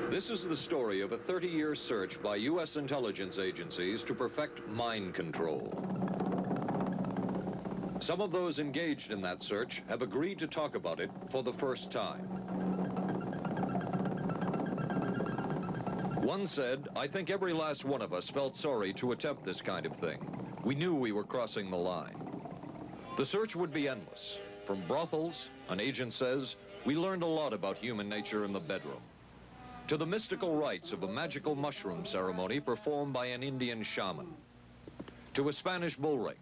This is the story of a 30-year search by U.S. intelligence agencies to perfect mind control. Some of those engaged in that search have agreed to talk about it for the first time. One said, "I think every last one of us felt sorry to attempt this kind of thing. We knew we were crossing the line." The search would be endless. From brothels, an agent says, we learned a lot about human nature in the bedroom, to the mystical rites of a magical mushroom ceremony performed by an Indian shaman, to a Spanish bull ring.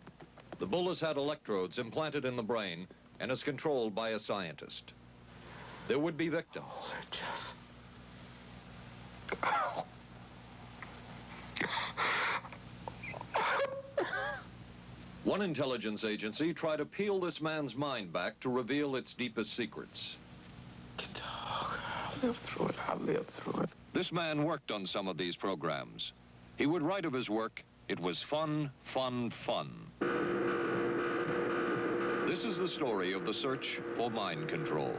The bull has had electrodes implanted in the brain and is controlled by a scientist. There would be victims. One intelligence agency tried to peel this man's mind back to reveal its deepest secrets. I'll live through it. I'll live through it. This man worked on some of these programs. He would write of his work, "It was fun, fun, fun." This is the story of the search for mind control.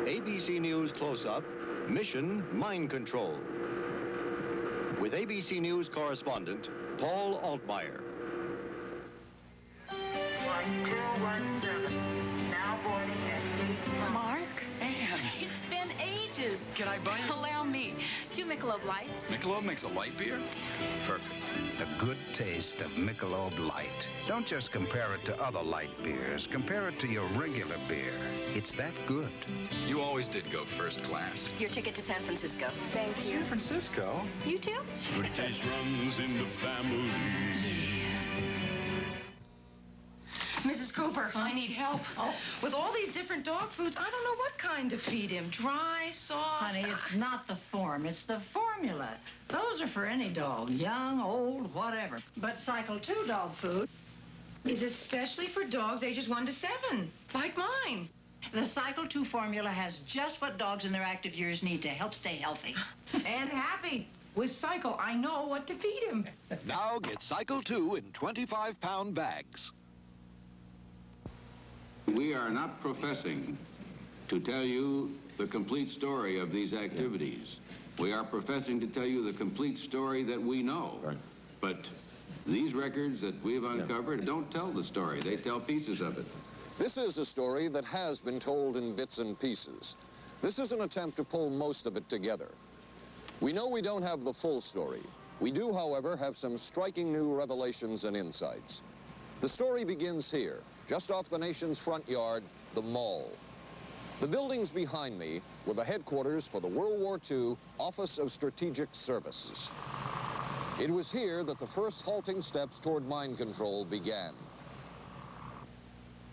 ABC News Close-Up, Mission Mind Control. With ABC News correspondent Paul Altmaier. 1217, now boarding at 8. Mark? Anne. It's been ages. Can I buy you? Allow me. 2 Michelob Lights. Michelob makes a light beer? Perfect. The good taste of Michelob Light. Don't just compare it to other light beers. Compare it to your regular beer. It's that good. You always did go first class. Your ticket to San Francisco. Thank you. San Francisco? You too? Good taste runs in the family. Mrs. Cooper, I need help. Oh. With all these different dog foods, I don't know what kind to feed him. Dry, soft. Honey, it's not the form, it's the formula. Those are for any dog, young, old, whatever. But Cycle 2 dog food is especially for dogs ages 1 to 7, like mine. The Cycle 2 formula has just what dogs in their active years need to help stay healthy. And happy. With Cycle, I know what to feed him. Now get Cycle 2 in 25-pound bags. We are not professing to tell you the complete story of these activities. We are professing to tell you the complete story that we know. Right. But these records that we've uncovered don't tell the story. They tell pieces of it. This is a story that has been told in bits and pieces. This is an attempt to pull most of it together. We know we don't have the full story. We do, however, have some striking new revelations and insights. The story begins here, just off the nation's front yard, the Mall. The buildings behind me were the headquarters for the World War II Office of Strategic Services. It was here that the first halting steps toward mind control began.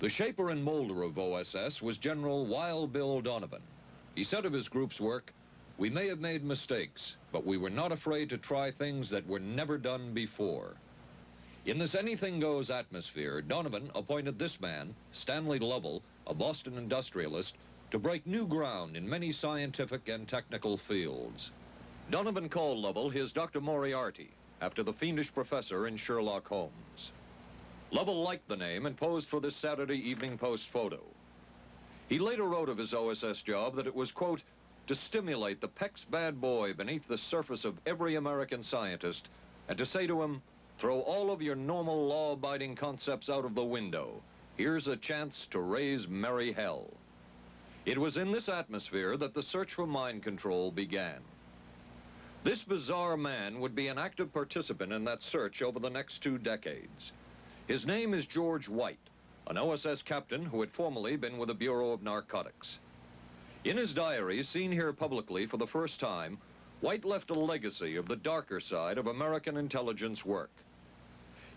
The shaper and molder of OSS was General Wild Bill Donovan. He said of his group's work, "We may have made mistakes, but we were not afraid to try things that were never done before." In this anything-goes atmosphere, Donovan appointed this man, Stanley Lovell, a Boston industrialist, to break new ground in many scientific and technical fields. Donovan called Lovell his Dr. Moriarty, after the fiendish professor in Sherlock Holmes. Lovell liked the name and posed for this Saturday Evening Post photo. He later wrote of his OSS job that it was, quote, to stimulate the PEC's bad boy beneath the surface of every American scientist and to say to him, throw all of your normal law-abiding concepts out of the window. Here's a chance to raise merry hell. It was in this atmosphere that the search for mind control began. This bizarre man would be an active participant in that search over the next 2 decades. His name is George White, an OSS captain who had formerly been with the Bureau of Narcotics. In his diary, seen here publicly for the first time, White left a legacy of the darker side of American intelligence work.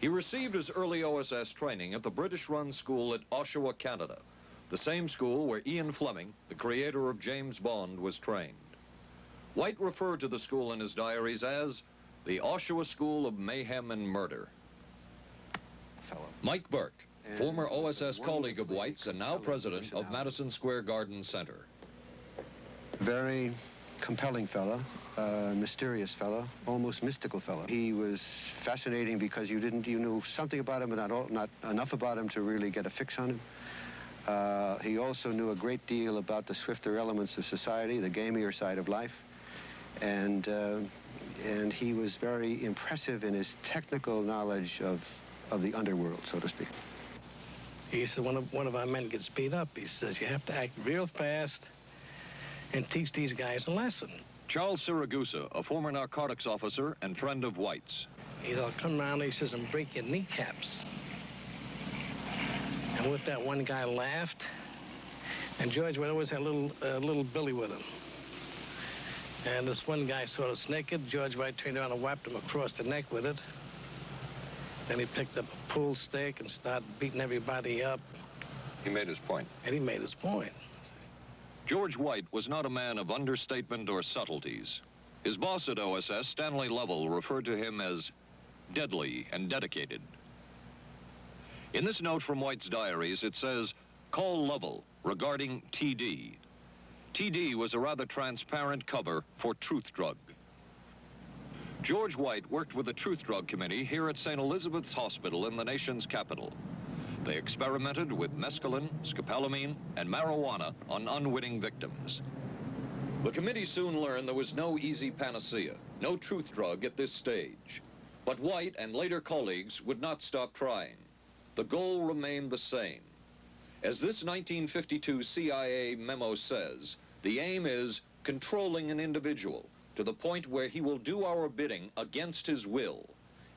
He received his early OSS training at the British-run school at Oshawa, Canada, the same school where Ian Fleming, the creator of James Bond, was trained. White referred to the school in his diaries as the Oshawa School of Mayhem and Murder. Mike Burke, former OSS colleague of White's and now president of Madison Square Garden Center. Very compelling fellow, mysterious fellow, almost mystical fellow. He was fascinating because you knew something about him, but not enough about him to really get a fix on him. He also knew a great deal about the swifter elements of society, the gamier side of life, and he was very impressive in his technical knowledge of the underworld, so to speak. He said one of our men gets beat up. He says, you have to act real fast and teach these guys a lesson. Charles Siragusa, a former narcotics officer and friend of White's. He'll come around, he says, and break your kneecaps. And with that, one guy laughed, and George would always have little Billy with him. And this one guy sort of naked. George White turned around and whapped him across the neck with it. Then he picked up a pool stick and started beating everybody up. He made his point. And he made his point. George White was not a man of understatement or subtleties. His boss at OSS, Stanley Lovell, referred to him as deadly and dedicated. In this note from White's diaries, it says, call Lovell regarding TD. TD was a rather transparent cover for Truth Drug. George White worked with the Truth Drug Committee here at St. Elizabeth's Hospital in the nation's capital. They experimented with mescaline, scopolamine, and marijuana on unwitting victims. The committee soon learned there was no easy panacea, no truth drug at this stage. But White and later colleagues would not stop trying. The goal remained the same. As this 1952 CIA memo says, the aim is controlling an individual to the point where he will do our bidding against his will,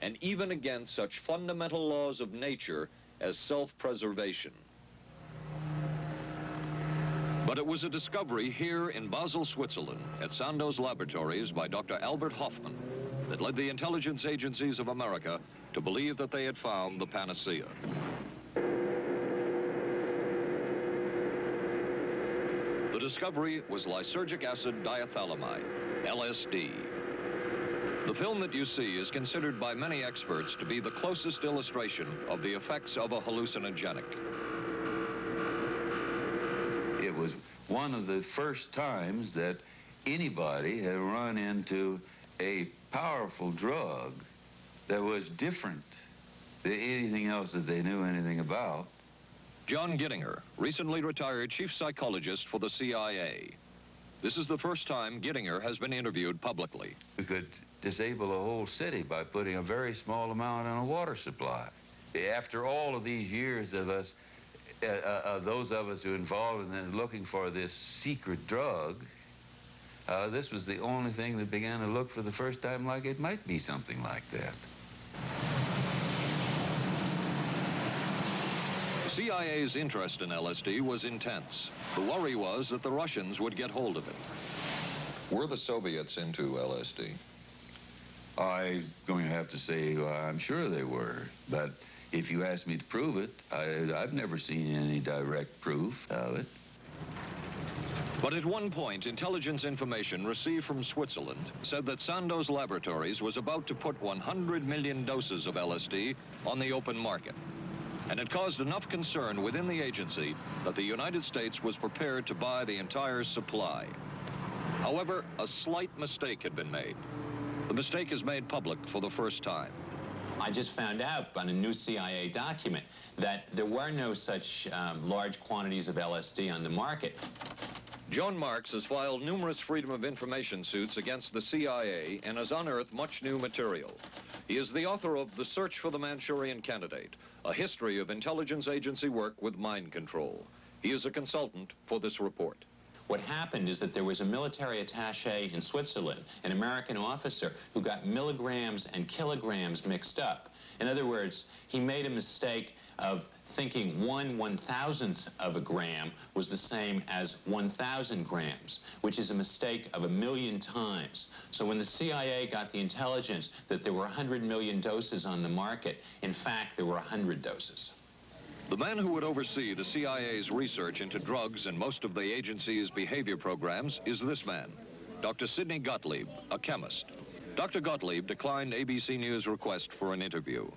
and even against such fundamental laws of nature as self-preservation. But it was a discovery here in Basel, Switzerland, at Sandoz Laboratories by Dr. Albert Hoffman, that led the intelligence agencies of America to believe that they had found the panacea. The discovery was lysergic acid diethylamide, LSD. The film that you see is considered by many experts to be the closest illustration of the effects of a hallucinogenic. It was one of the first times that anybody had run into a powerful drug that was different than anything else that they knew anything about. John Gittinger, recently retired chief psychologist for the CIA. This is the first time Gittinger has been interviewed publicly. We could disable a whole city by putting a very small amount on a water supply. After all of these years of us, those of us who were involved in looking for this secret drug, this was the only thing that began to look for the first time like it might be something like that. The CIA's interest in LSD was intense. The worry was that the Russians would get hold of it. Were the Soviets into LSD? I'm going to have to say I'm sure they were, but if you ask me to prove it, I've never seen any direct proof of it. But at one point, intelligence information received from Switzerland said that Sandoz Laboratories was about to put 100 million doses of LSD on the open market. And it caused enough concern within the agency that the United States was prepared to buy the entire supply. However, a slight mistake had been made. The mistake is made public for the first time. I just found out on a new CIA document that there were no such large quantities of LSD on the market. John Marks has filed numerous Freedom of Information suits against the CIA and has unearthed much new material. He is the author of The Search for the Manchurian Candidate, a history of intelligence agency work with mind control. He is a consultant for this report. What happened is that there was a military attaché in Switzerland, an American officer, who got milligrams and kilograms mixed up. In other words, he made a mistake of thinking 1/1000th of a gram was the same as 1,000 grams, which is a mistake of 1,000,000 times. So when the CIA got the intelligence that there were 100 million doses on the market, in fact, there were 100 doses. The man who would oversee the CIA's research into drugs and most of the agency's behavior programs is this man, Dr. Sidney Gottlieb, a chemist. Dr. Gottlieb declined ABC News' request for an interview.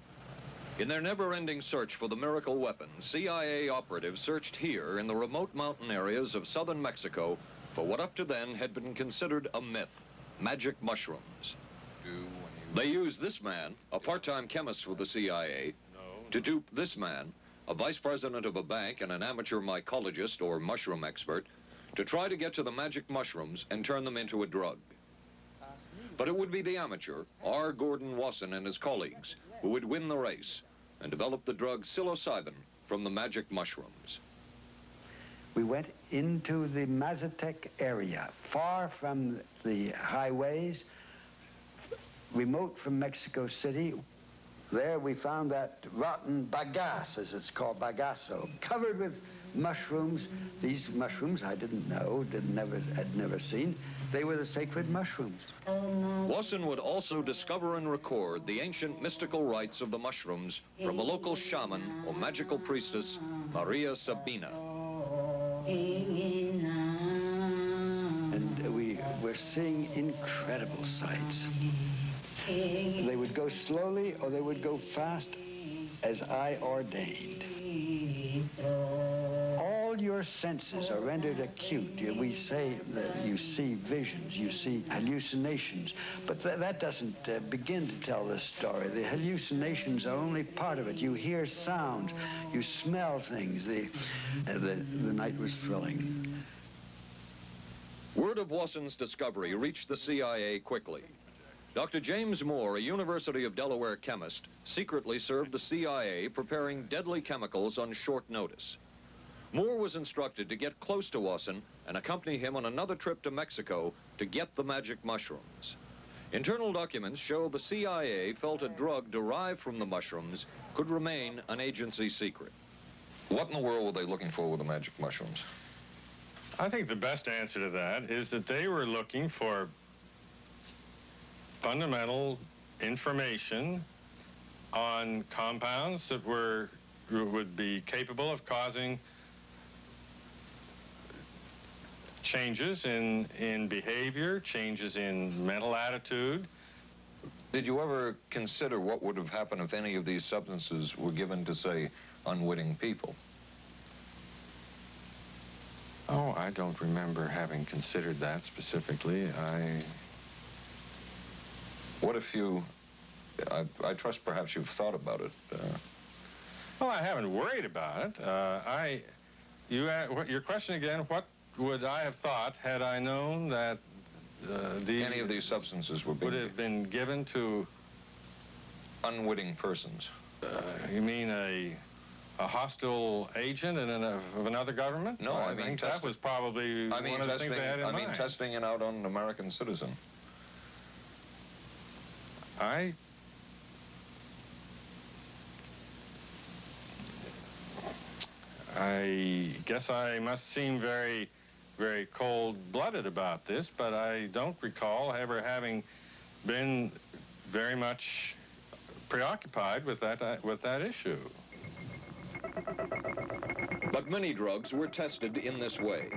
In their never-ending search for the miracle weapon, CIA operatives searched here in the remote mountain areas of southern Mexico for what up to then had been considered a myth, magic mushrooms. They used this man, a part-time chemist with the CIA, to dupe this man, a vice president of a bank, and an amateur mycologist or mushroom expert to try to get to the magic mushrooms and turn them into a drug. But it would be the amateur, R. Gordon Wasson and his colleagues, who would win the race and develop the drug psilocybin from the magic mushrooms. We went into the Mazatec area, far from the highways, remote from Mexico City. There we found that rotten bagasse, as it's called, bagasso, covered with mushrooms. These mushrooms I didn't know, had never seen. They were the sacred mushrooms. Wasson would also discover and record the ancient mystical rites of the mushrooms from a local shaman or magical priestess, Maria Sabina. And we were seeing incredible sights. They would go slowly or they would go fast as I ordained. All your senses are rendered acute. We say that you see visions, you see hallucinations, but that doesn't begin to tell the story. The hallucinations are only part of it. You hear sounds, you smell things. The night was thrilling. Word of Wasson's discovery reached the CIA quickly. Dr. James Moore, a University of Delaware chemist, secretly served the CIA preparing deadly chemicals on short notice. Moore was instructed to get close to Wasson and accompany him on another trip to Mexico to get the magic mushrooms. Internal documents show the CIA felt a drug derived from the mushrooms could remain an agency secret. What in the world were they looking for with the magic mushrooms? I think the best answer to that is that they were looking for fundamental information on compounds that would be capable of causing changes in behavior, changes in mental attitude. Did you ever consider what would have happened if any of these substances were given to, say, unwitting people? Oh, I don't remember having considered that specifically. What if you... I trust perhaps you've thought about it. Well, I haven't worried about it. Your question again, what would I have thought had I known that any of these substances would have been given to unwitting persons? You mean a hostile agent of another government? No, I mean that was probably one of the things they had in mind. I mean testing it out on an American citizen. I guess I must seem very, very cold-blooded about this, but I don't recall ever having been very much preoccupied with that issue. But many drugs were tested in this way.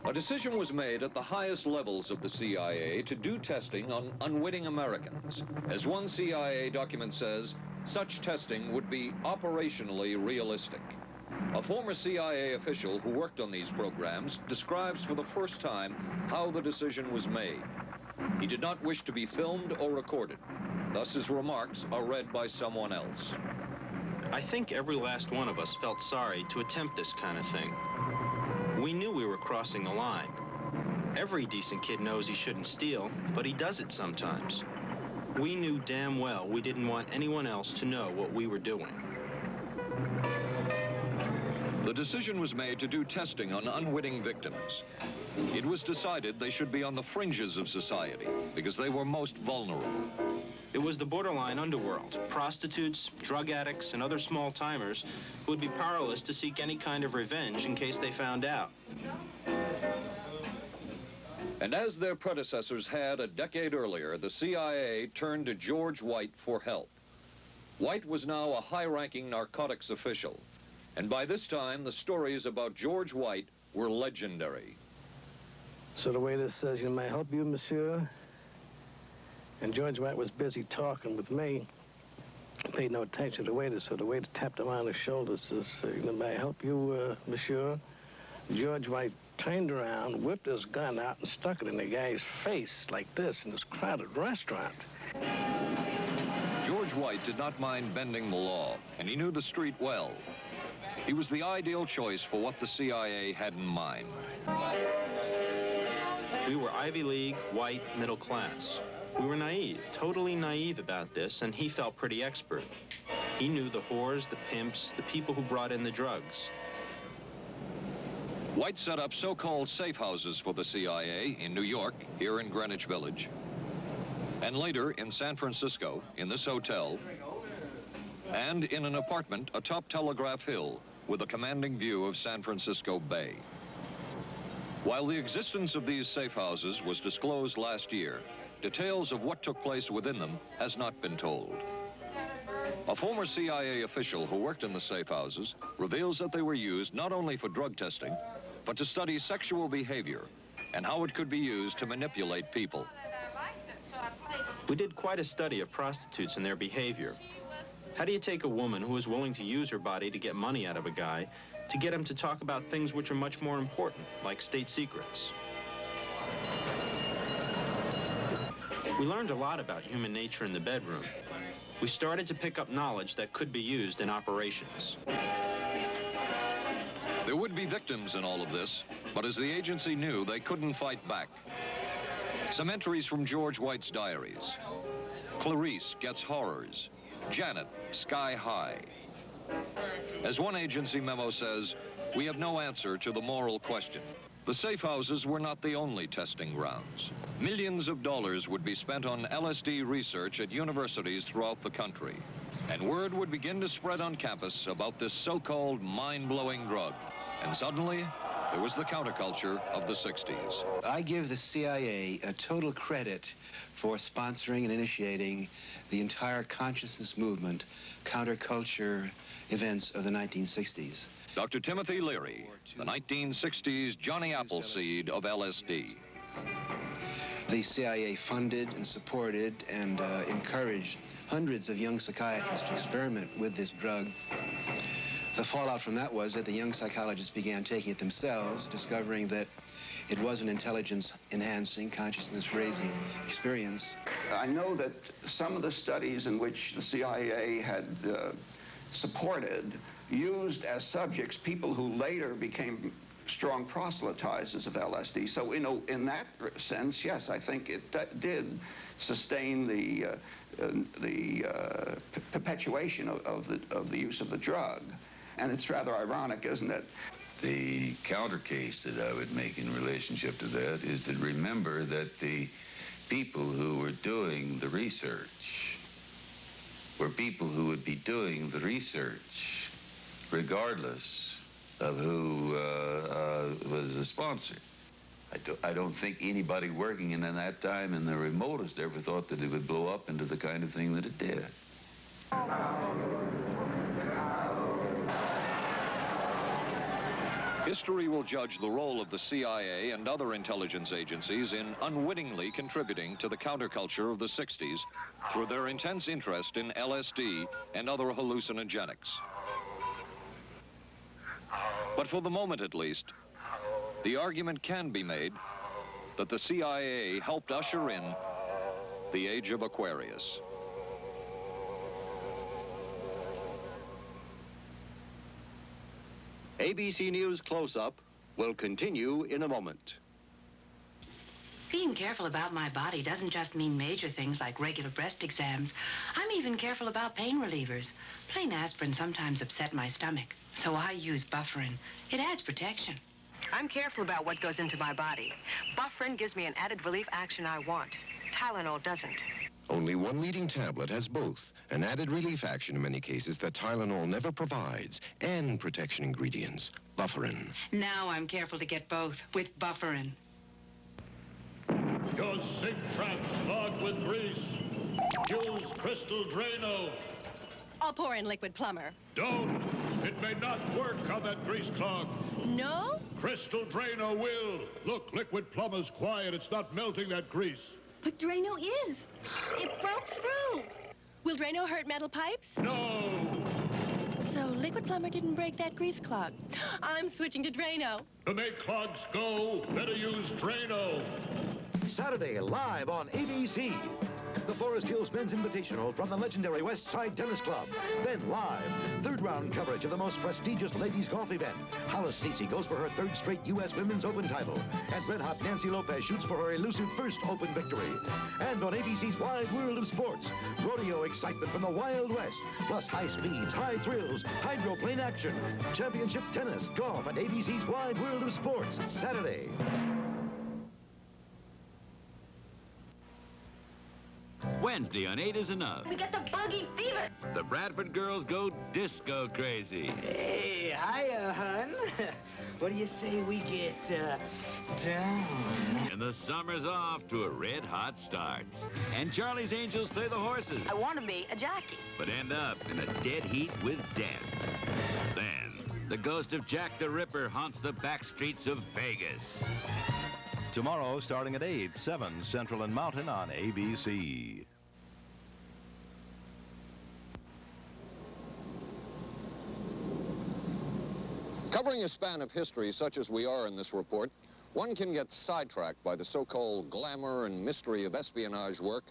A decision was made at the highest levels of the CIA to do testing on unwitting Americans. As one CIA document says, such testing would be operationally realistic. A former CIA official who worked on these programs describes for the first time how the decision was made. He did not wish to be filmed or recorded. Thus his remarks are read by someone else. I think every last one of us felt sorry to attempt this kind of thing. We knew we were crossing the line. Every decent kid knows he shouldn't steal, but he does it sometimes. We knew damn well we didn't want anyone else to know what we were doing. The decision was made to do testing on unwitting victims. It was decided they should be on the fringes of society because they were most vulnerable. It was the borderline underworld, prostitutes, drug addicts, and other small-timers who would be powerless to seek any kind of revenge in case they found out. And as their predecessors had a decade earlier, the CIA turned to George White for help. White was now a high-ranking narcotics official, and by this time, the stories about George White were legendary. So the waiter says, "You may help you, monsieur?" And George White was busy talking with me. I paid no attention to the waiter, so the waiter tapped him on the shoulder and says, "May I help you, monsieur?" George White turned around, whipped his gun out, and stuck it in the guy's face like this in this crowded restaurant. George White did not mind bending the law, and he knew the street well. He was the ideal choice for what the CIA had in mind. We were Ivy League, white, middle class. We were naive, totally naive about this, and he felt pretty expert. He knew the whores, the pimps, the people who brought in the drugs. White set up so-called safe houses for the CIA in New York, here in Greenwich Village, and later in San Francisco, in this hotel, and in an apartment atop Telegraph Hill with a commanding view of San Francisco Bay. While the existence of these safe houses was disclosed last year, details of what took place within them has not been told. A former CIA official who worked in the safe houses reveals that they were used not only for drug testing, but to study sexual behavior and how it could be used to manipulate people. We did quite a study of prostitutes and their behavior. How do you take a woman who is willing to use her body to get money out of a guy to get him to talk about things which are much more important, like state secrets? We learned a lot about human nature in the bedroom. We started to pick up knowledge that could be used in operations. There would be victims in all of this, but as the agency knew, they couldn't fight back. Some entries from George White's diaries. Clarice gets horrors. Janet, sky high. As one agency memo says, we have no answer to the moral question. The safe houses were not the only testing grounds. Millions of dollars would be spent on LSD research at universities throughout the country. And word would begin to spread on campus about this so-called mind-blowing drug. And suddenly, there was the counterculture of the 60s. I give the CIA a total credit for sponsoring and initiating the entire consciousness movement, counterculture events of the 1960s. Dr. Timothy Leary, the 1960s Johnny Appleseed of LSD. The CIA funded and supported and encouraged hundreds of young psychiatrists to experiment with this drug. The fallout from that was that the young psychologists began taking it themselves, discovering that it was an intelligence-enhancing, consciousness-raising experience. I know that some of the studies in which the CIA had supported used as subjects people who later became strong proselytizers of LSD. So, you know, in that sense, yes, I think it did sustain the perpetuation of the use of the drug. And it's rather ironic, isn't it? The counter case that I would make in relationship to that is to remember that the people who were doing the research were people who would be doing the research regardless of who was the sponsor. I don't think anybody working in that time in the remotest ever thought that it would blow up into the kind of thing that it did. History will judge the role of the CIA and other intelligence agencies in unwittingly contributing to the counterculture of the 60s through their intense interest in LSD and other hallucinogenics. But for the moment, at least, the argument can be made that the CIA helped usher in the age of Aquarius. ABC News Close-Up will continue in a moment. Being careful about my body doesn't just mean major things like regular breast exams. I'm even careful about pain relievers. Plain aspirin sometimes upset my stomach, so I use Bufferin. It adds protection. I'm careful about what goes into my body. Bufferin gives me an added relief action I want. Tylenol doesn't. Only one leading tablet has both, an added relief action in many cases that Tylenol never provides, and protection ingredients, Bufferin. Now I'm careful to get both with Bufferin. Your sink trap's clogged with grease. Use Crystal Drano. I'll pour in liquid plumber. Don't. It may not work on that grease clog. No? Crystal Drano will. Look, liquid plumber's quiet. It's not melting that grease. But Drano is. It broke through. Will Drano hurt metal pipes? No. So liquid plumber didn't break that grease clog. I'm switching to Drano. To make clogs go, better use Drano. Saturday, live on ABC. the Forest Hills Men's Invitational from the legendary West Side Tennis Club. Then live, third round coverage of the most prestigious ladies golf event. Hollis Stacey goes for her third straight U.S. Women's Open title. And red hot Nancy Lopez shoots for her elusive first Open victory. And on ABC's Wide World of Sports, rodeo excitement from the Wild West, plus high speeds, high thrills, hydroplane action, championship tennis, golf, and ABC's Wide World of Sports, Saturday. Wednesday on 8 is Enough. We got the buggy fever. The Bradford girls go disco crazy. Hey, hiya, hun. What do you say we get, down? And the summer's off to a red-hot start. And Charlie's Angels play the horses. I want to be a jockey. But end up in a dead heat with death. Then, the ghost of Jack the Ripper haunts the back streets of Vegas. Tomorrow, starting at 8, 7 Central and Mountain on ABC. Covering a span of history such as we are in this report, one can get sidetracked by the so-called glamour and mystery of espionage work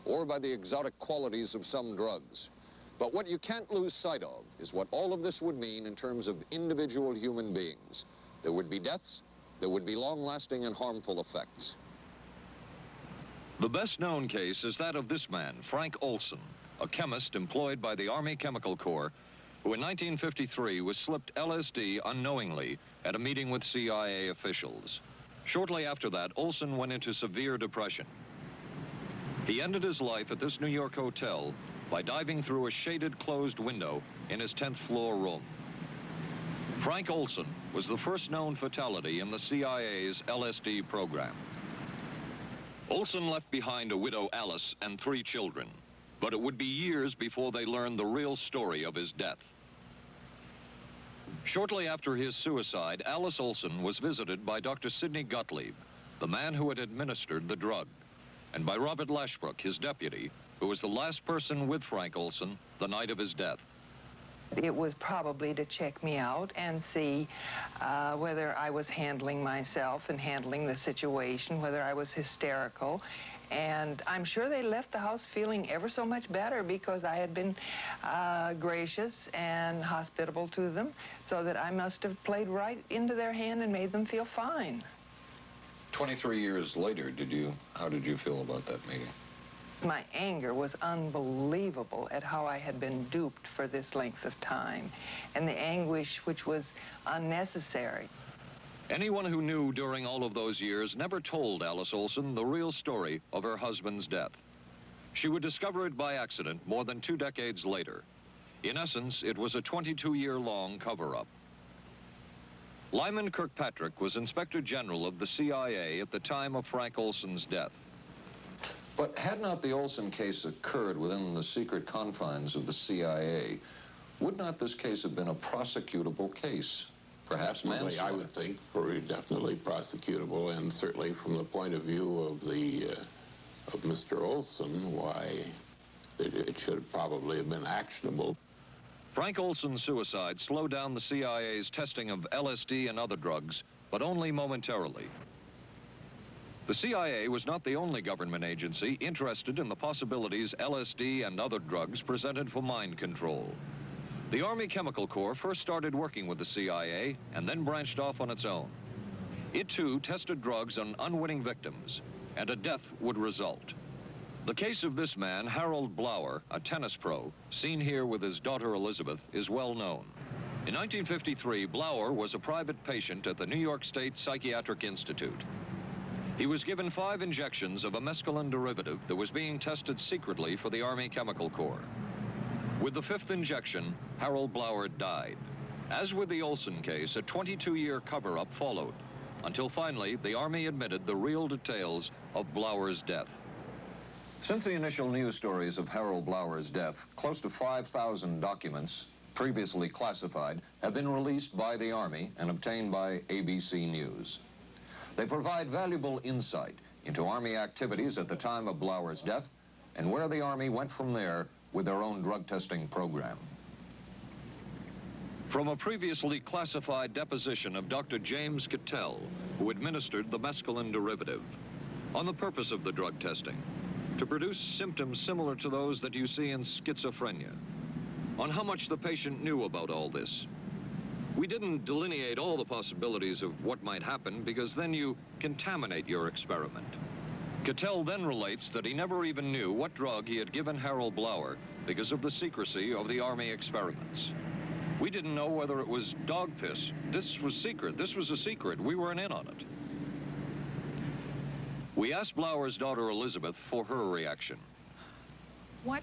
or by the exotic qualities of some drugs. But what you can't lose sight of is what all of this would mean in terms of individual human beings. There would be deaths, there would be long-lasting and harmful effects. The best-known case is that of this man, Frank Olson, a chemist employed by the Army Chemical Corps, who in 1953 was slipped LSD unknowingly at a meeting with CIA officials. Shortly after that, Olson went into severe depression. He ended his life at this New York hotel by diving through a shaded closed window in his 10th floor room. Frank Olson was the first known fatality in the CIA's LSD program. Olson left behind a widow, Alice, and 3 children, but it would be years before they learned the real story of his death. Shortly after his suicide, Alice Olson was visited by Dr. Sidney Gottlieb, the man who had administered the drug, and by Robert Lashbrook, his deputy, who was the last person with Frank Olson the night of his death. It was probably to check me out and see whether I was handling myself and handling the situation, whether I was hysterical. And I'm sure they left the house feeling ever so much better because I had been gracious and hospitable to them, so that I must have played right into their hand and made them feel fine. 23 years later, how did you feel about that meeting? My anger was unbelievable at how I had been duped for this length of time, and the anguish which was unnecessary. Anyone who knew during all of those years never told Alice Olson the real story of her husband's death. She would discover it by accident more than 2 decades later. In essence, it was a 22-year-long cover-up. Lyman Kirkpatrick was Inspector General of the CIA at the time of Frank Olson's death. But had not the Olson case occurred within the secret confines of the CIA, would not this case have been a prosecutable case? Perhaps manslaughter? I would think definitely prosecutable, and certainly from the point of view of Mr. Olson, why it should probably have been actionable. Frank Olson's suicide slowed down the CIA's testing of LSD and other drugs, but only momentarily. The CIA was not the only government agency interested in the possibilities LSD and other drugs presented for mind control. The Army Chemical Corps first started working with the CIA and then branched off on its own. It, too, tested drugs on unwitting victims, and a death would result. The case of this man, Harold Blower, a tennis pro, seen here with his daughter Elizabeth, is well known. In 1953, Blower was a private patient at the New York State Psychiatric Institute. He was given 5 injections of a mescaline derivative that was being tested secretly for the Army Chemical Corps. With the 5th injection, Harold Blower died. As with the Olson case, a 22-year cover-up followed, until finally the Army admitted the real details of Blower's death. Since the initial news stories of Harold Blower's death, close to 5,000 documents, previously classified, have been released by the Army and obtained by ABC News. They provide valuable insight into Army activities at the time of Blower's death and where the Army went from there with their own drug testing program. From a previously classified deposition of Dr. James Cattell, who administered the mescaline derivative, on the purpose of the drug testing, to produce symptoms similar to those that you see in schizophrenia. On how much the patient knew about all this. We didn't delineate all the possibilities of what might happen because then you contaminate your experiment. Cattell then relates that he never even knew what drug he had given Harold Blauer because of the secrecy of the Army experiments. We didn't know whether it was dog piss. This was secret. This was a secret. We weren't in on it. We asked Blauer's daughter Elizabeth for her reaction. What?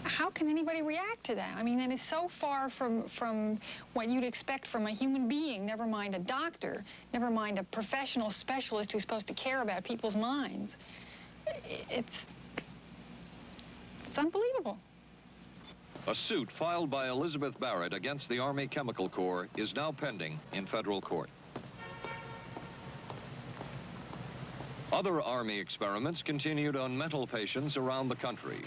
How can anybody react to that? I mean, that is so far from what you'd expect from a human being, never mind a doctor, never mind a professional specialist who's supposed to care about people's minds. It's unbelievable. A suit filed by Elizabeth Barrett against the Army Chemical Corps is now pending in federal court. Other Army experiments continued on mental patients around the country.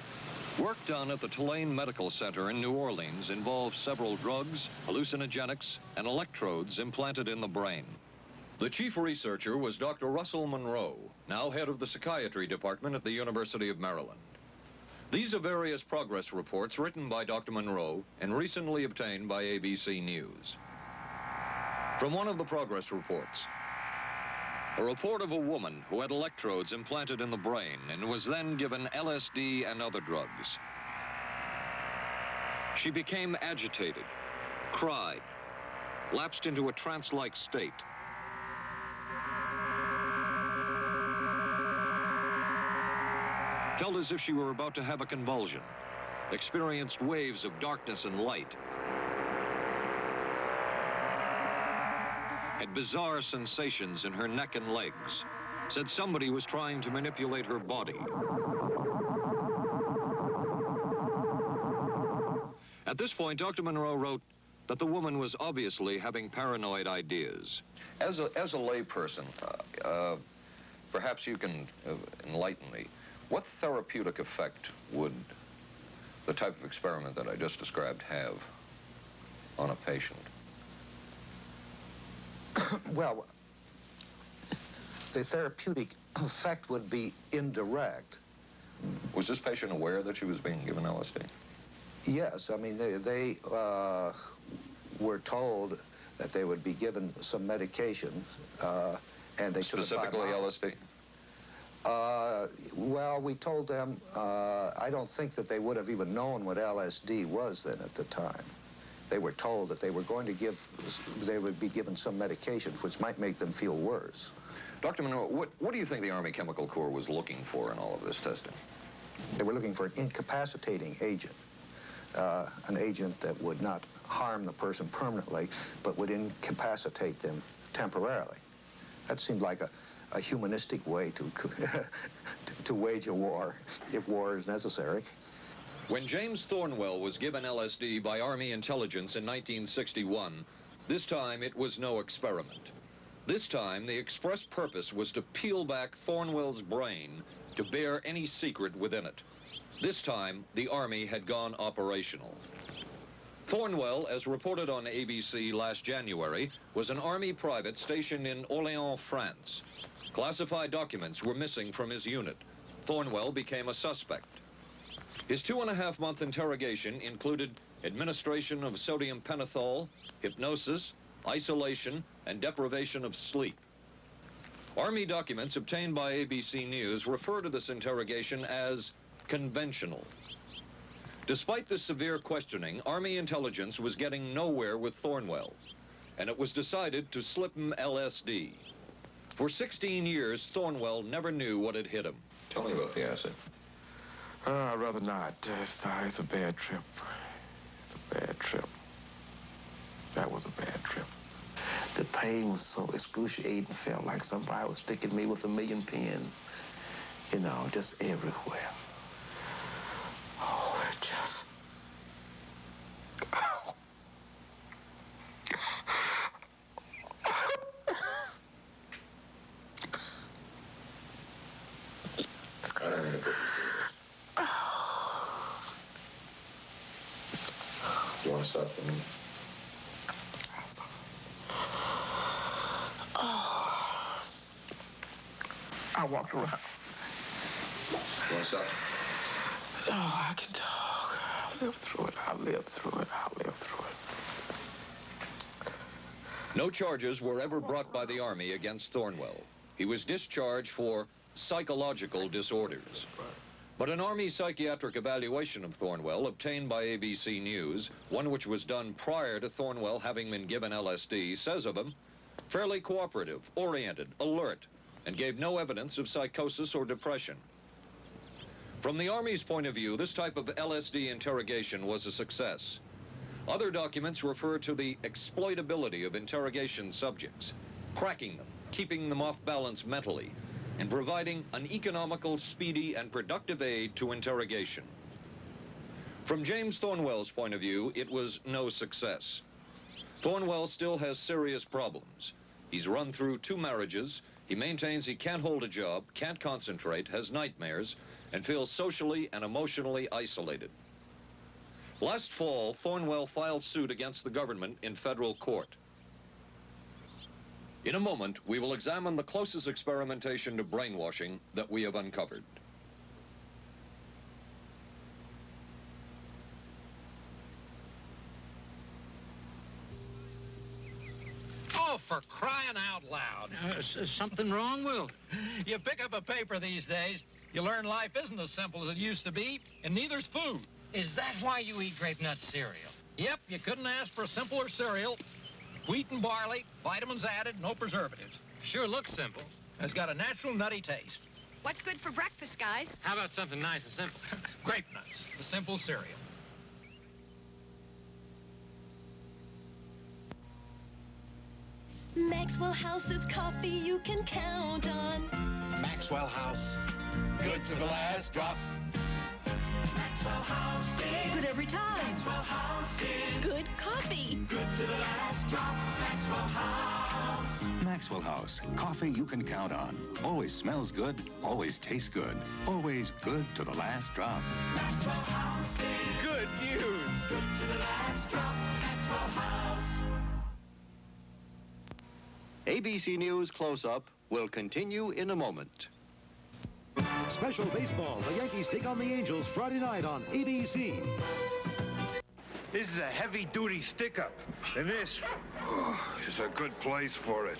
Work done at the Tulane Medical Center in New Orleans involved several drugs, hallucinogenics, and electrodes implanted in the brain. The chief researcher was Dr. Russell Monroe, now head of the psychiatry department at the University of Maryland. These are various progress reports written by Dr. Monroe and recently obtained by ABC News. From one of the progress reports, a report of a woman who had electrodes implanted in the brain and was then given LSD and other drugs. She became agitated, cried, lapsed into a trance-like state. Felt as if she were about to have a convulsion, experienced waves of darkness and light, had bizarre sensations in her neck and legs, said somebody was trying to manipulate her body. At this point, Dr. Monroe wrote that the woman was obviously having paranoid ideas. As a layperson, perhaps you can enlighten me. What therapeutic effect would the type of experiment that I just described have on a patient? Well, the therapeutic effect would be indirect. Was this patient aware that she was being given LSD? Yes, I mean, they were told that they would be given some medication, and they took specifically LSD? Well, we told them, I don't think that they would have even known what LSD was then at the time. They were told that they were going to they would be given some medications which might make them feel worse. Dr. Monroe, what do you think the Army Chemical Corps was looking for in all of this testing? They were looking for an incapacitating agent, an agent that would not harm the person permanently, but would incapacitate them temporarily. That seemed like a humanistic way to wage a war, if war is necessary. When James Thornwell was given LSD by Army intelligence in 1961, this time it was no experiment. This time, the express purpose was to peel back Thornwell's brain to bear any secret within it. This time, the Army had gone operational. Thornwell, as reported on ABC last January, was an Army private stationed in Orléans, France. Classified documents were missing from his unit. Thornwell became a suspect. His 2.5-month interrogation included administration of sodium pentothal, hypnosis, isolation, and deprivation of sleep. Army documents obtained by ABC News refer to this interrogation as conventional. Despite the severe questioning, Army intelligence was getting nowhere with Thornwell, and it was decided to slip him LSD. For 16 years, Thornwell never knew what had hit him. Tell me about the acid. I'd rather not. It's a bad trip. It's a bad trip. That was a bad trip. The pain was so excruciating. Felt like somebody was sticking me with 1,000,000 pins. You know, just everywhere. Oh, it just... Do you want to stop for a minute? I walked around. What's up? Oh, I can talk. I'll live through it. I'll live through it. I'll live through it. No charges were ever brought by the Army against Thornwell. He was discharged for psychological disorders. But an Army psychiatric evaluation of Thornwell obtained by ABC News, one which was done prior to Thornwell having been given LSD, says of him, fairly cooperative, oriented, alert, and gave no evidence of psychosis or depression. From the Army's point of view, this type of LSD interrogation was a success. Other documents refer to the exploitability of interrogation subjects, cracking them, keeping them off balance mentally, and providing an economical, speedy, and productive aid to interrogation. From James Thornwell's point of view, it was no success. Thornwell still has serious problems. He's run through 2 marriages. He maintains he can't hold a job, can't concentrate, has nightmares, and feels socially and emotionally isolated. Last fall, Thornwell filed suit against the government in federal court. In a moment, we will examine the closest experimentation to brainwashing that we have uncovered. Oh, for crying out loud. Something wrong, Will? You pick up a paper these days, you learn life isn't as simple as it used to be, and neither's food. Is that why you eat grape nut cereal? Yep, you couldn't ask for a simpler cereal. Wheat and barley, vitamins added, no preservatives. Sure looks simple. It's got a natural nutty taste. What's good for breakfast, guys? How about something nice and simple? Grape nuts, the simple cereal. Maxwell House is coffee you can count on. Maxwell House. Good to the last drop. Maxwell House is good every time. Maxwell House is good coffee. Good to the last drop. Maxwell House. Maxwell House, coffee you can count on. Always smells good, always tastes good, always good to the last drop. Maxwell House is good news. Good to the last drop. Maxwell House. ABC News Close-Up will continue in a moment. Special baseball. The Yankees take on the Angels Friday night on ABC. This is a heavy-duty stick-up, and this is a good place for it.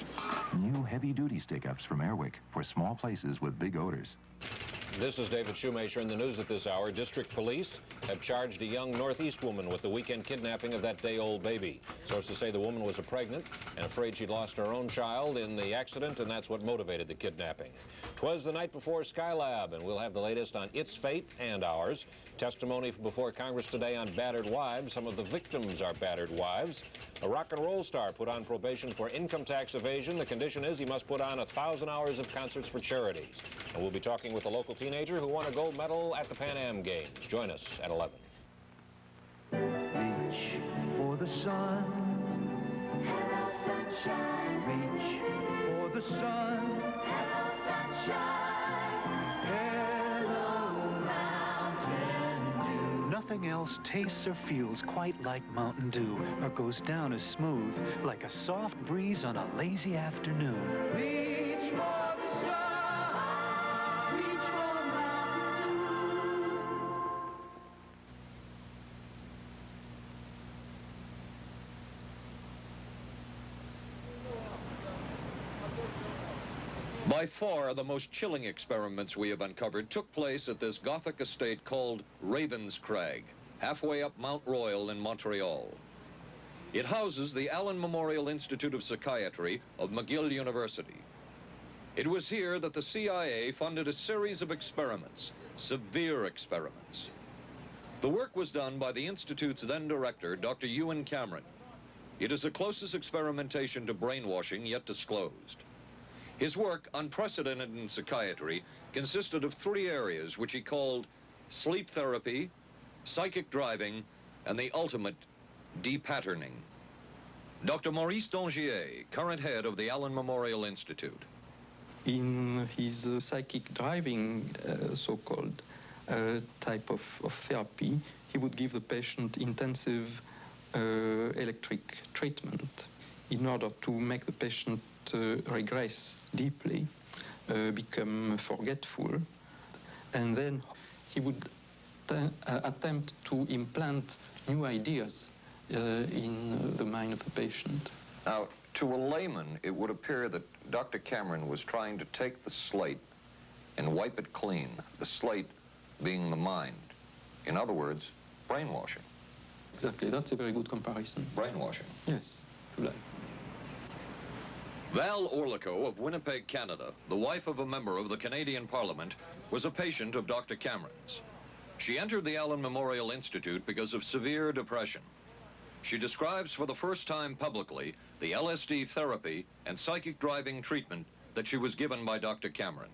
New heavy-duty stick-ups from Airwick for small places with big odors. This is David Shoemaker in the news at this hour. District police have charged a young Northeast woman with the weekend kidnapping of that day-old baby. Sources say the woman was pregnant and afraid she'd lost her own child in the accident, and that's what motivated the kidnapping. 'Twas the night before Skylab, and we'll have the latest on its fate and ours. Testimony before Congress today on battered wives. Some of the victims are battered wives. A rock and roll star put on probation for income tax evasion. The condition is he must put on 1,000 hours of concerts for charities. And we'll be talking with a local teenager who won a gold medal at the Pan Am Games. Join us at 11. Reach for the sun. Hello, sunshine. Reach for the sun. Hello, sunshine. Hello, Mountain Dew. Nothing else tastes or feels quite like Mountain Dew, or goes down as smooth like a soft breeze on a lazy afternoon. Reach for the sun. Reach for Mountain Dew. By far, the most chilling experiments we have uncovered took place at this Gothic estate called Ravenscrag, halfway up Mount Royal in Montreal. It houses the Allen Memorial Institute of Psychiatry of McGill University. It was here that the CIA funded a series of experiments, severe experiments. The work was done by the Institute's then director, Dr. Ewan Cameron. It is the closest experimentation to brainwashing yet disclosed. His work, unprecedented in psychiatry, consisted of 3 areas which he called sleep therapy, psychic driving, and the ultimate depatterning. Dr. Maurice Dongier, current head of the Allen Memorial Institute. In his psychic driving, so-called type of therapy, he would give the patient intensive electric treatment in order to make the patient regress deeply, become forgetful. and then he would attempt to implant new ideas in the mind of the patient. Now, to a layman, it would appear that Dr. Cameron was trying to take the slate and wipe it clean, the slate being the mind. In other words, brainwashing. Exactly, that's a very good comparison. Brainwashing. Yes, true that. Val Orlico of Winnipeg, Canada, the wife of a member of the Canadian Parliament, was a patient of Dr. Cameron's. She entered the Allen Memorial Institute because of severe depression. She describes for the first time publicly the LSD therapy and psychic driving treatment that she was given by Dr. Cameron.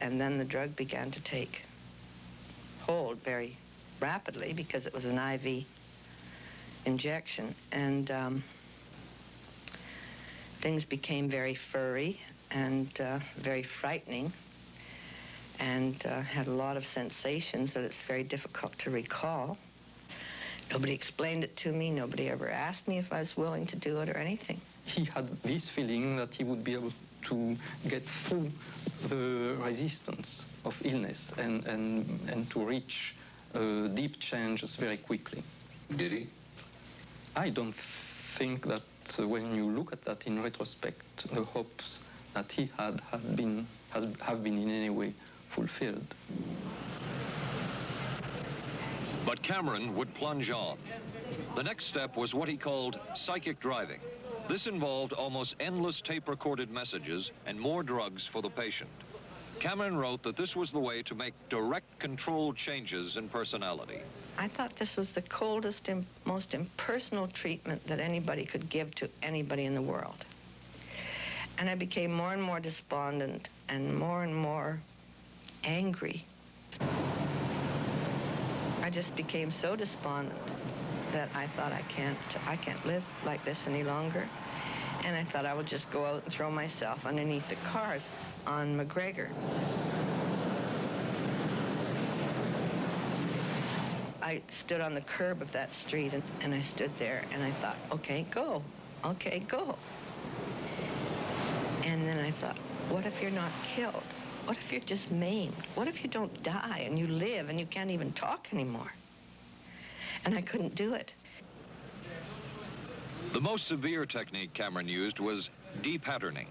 And then the drug began to take hold very rapidly because it was an IV injection. And things became very furry and very frightening, and had a lot of sensations that it's very difficult to recall. Nobody explained it to me. Nobody ever asked me if I was willing to do it or anything. He had this feeling that he would be able to get through the resistance of illness and to reach deep changes very quickly. Did he? I don't think that when you look at that in retrospect, the hopes that he had have been in any way fulfilled. But Cameron would plunge on. The next step was what he called psychic driving. This involved almost endless tape-recorded messages and more drugs for the patient. Cameron wrote that this was the way to make direct controlled changes in personality. I thought this was the coldest and most impersonal treatment that anybody could give to anybody in the world. And I became more and more despondent and more angry. I just became so despondent that I thought I can't live like this any longer. And I thought I would just go out and throw myself underneath the cars on McGregor. I stood on the curb of that street and I stood there and I thought, okay, go. Okay, go. And then I thought, what if you're not killed? What if you're just maimed? What if you don't die and you live and you can't even talk anymore? And I couldn't do it. The most severe technique Cameron used was depatterning.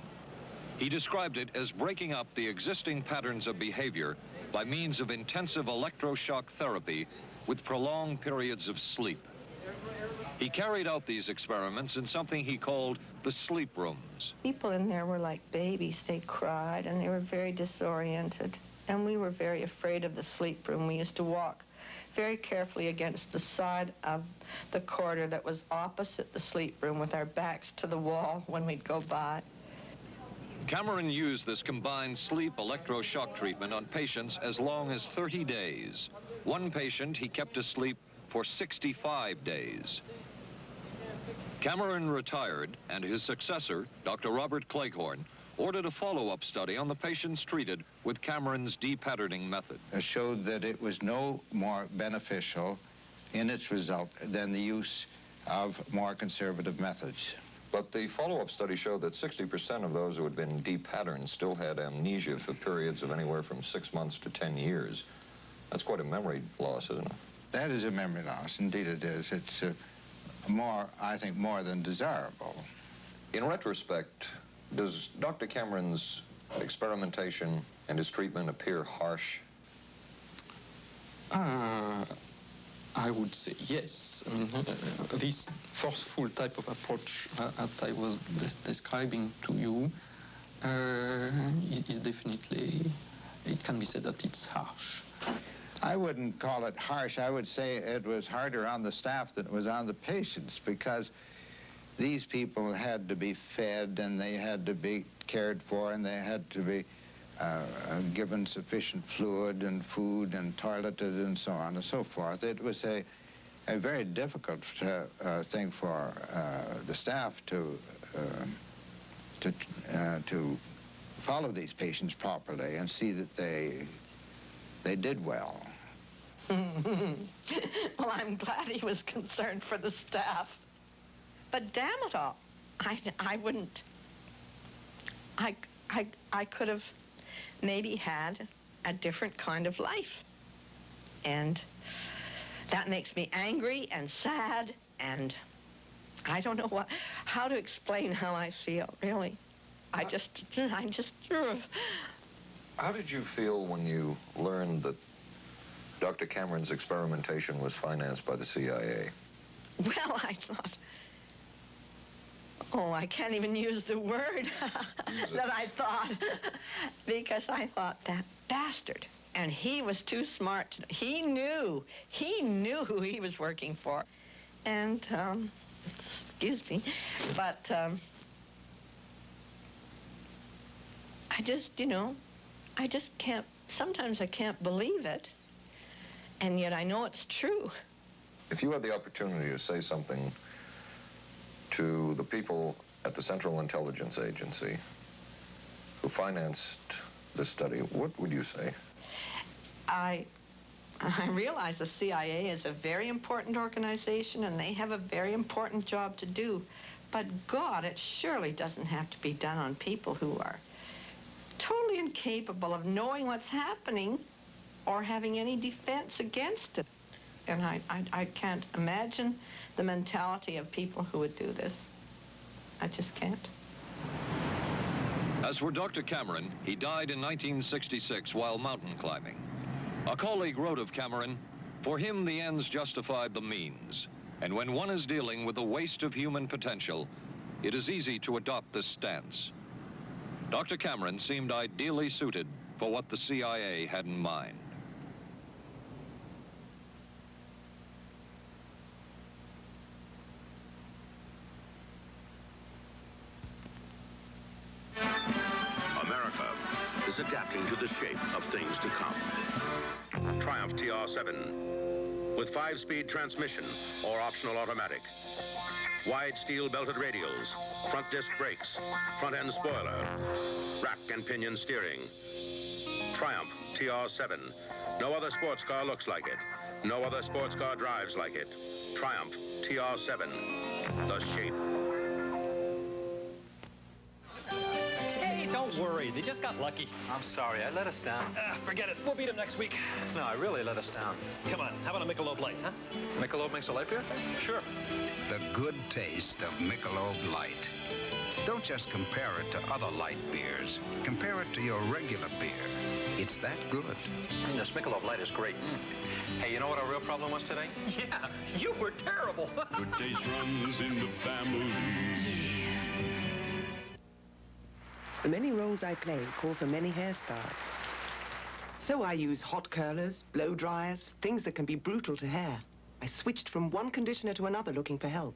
He described it as breaking up the existing patterns of behavior by means of intensive electroshock therapy with prolonged periods of sleep. He carried out these experiments in something he called the sleep rooms. People in there were like babies. They cried and they were very disoriented. And we were very afraid of the sleep room. We used to walk very carefully against the side of the corridor that was opposite the sleep room with our backs to the wall when we'd go by. Cameron used this combined sleep electroshock treatment on patients as long as 30 days. One patient he kept asleep for 65 days. Cameron retired, and his successor, Dr. Robert Cleghorn, ordered a follow-up study on the patients treated with Cameron's depatterning method. It showed that it was no more beneficial in its result than the use of more conservative methods. But the follow-up study showed that 60% of those who had been depatterned still had amnesia for periods of anywhere from 6 months to 10 years. That's quite a memory loss, isn't it? That is a memory loss. Indeed it is. It's I think, more than desirable. In retrospect, does Dr. Cameron's experimentation and his treatment appear harsh? I would say yes. I mean, this forceful type of approach that I was describing to you is definitely, it can be said that it's harsh. I wouldn't call it harsh. I would say it was harder on the staff than it was on the patients, because these people had to be fed and they had to be cared for and they had to be given sufficient fluid and food and toileted and so on and so forth. It was a very difficult thing for the staff to follow these patients properly and see that they did well. Well, I'm glad he was concerned for the staff. But damn it all, I wouldn't. I could have maybe had a different kind of life. And that makes me angry and sad, and I don't know how to explain how I feel, really. I just... How did you feel when you learned that Dr. Cameron's experimentation was financed by the CIA? Well, I thought... Oh, I can't even use the word that I thought, because I thought, that bastard. And he was too smart. He knew who he was working for. And, excuse me, but I just, I just can't, sometimes I can't believe it, and yet I know it's true. If you had the opportunity to say something to the people at the Central Intelligence Agency who financed this study, what would you say? I realize the CIA is a very important organization, and they have a very important job to do. But, God, it surely doesn't have to be done on people who are totally incapable of knowing what's happening or having any defense against it. And I can't imagine the mentality of people who would do this. I just can't. As for Dr. Cameron, he died in 1966 while mountain climbing. A colleague wrote of Cameron, "For him, the ends justified the means. And when one is dealing with the waste of human potential, it is easy to adopt this stance." Dr. Cameron seemed ideally suited for what the CIA had in mind. America is adapting to the shape of things to come. Triumph TR7 with 5-speed transmission or optional automatic. Wide steel belted radials, front disc brakes, front end spoiler, rack and pinion steering. Triumph TR7. No other sports car looks like it. No other sports car drives like it. Triumph TR7. The shape. Don't worry, they just got lucky. I'm sorry, I let us down. Forget it, we'll beat them next week. No, I really let us down. Come on, how about a Michelob Light, huh? Michelob makes a light beer? Sure. The good taste of Michelob Light. Don't just compare it to other light beers. Compare it to your regular beer. It's that good. This Michelob Light is great. Hey, you know what our real problem was today? Yeah, you were terrible. Good taste runs in the family. The many roles I play call for many hairstyles. So I use hot curlers, blow dryers, things that can be brutal to hair. I switched from one conditioner to another looking for help.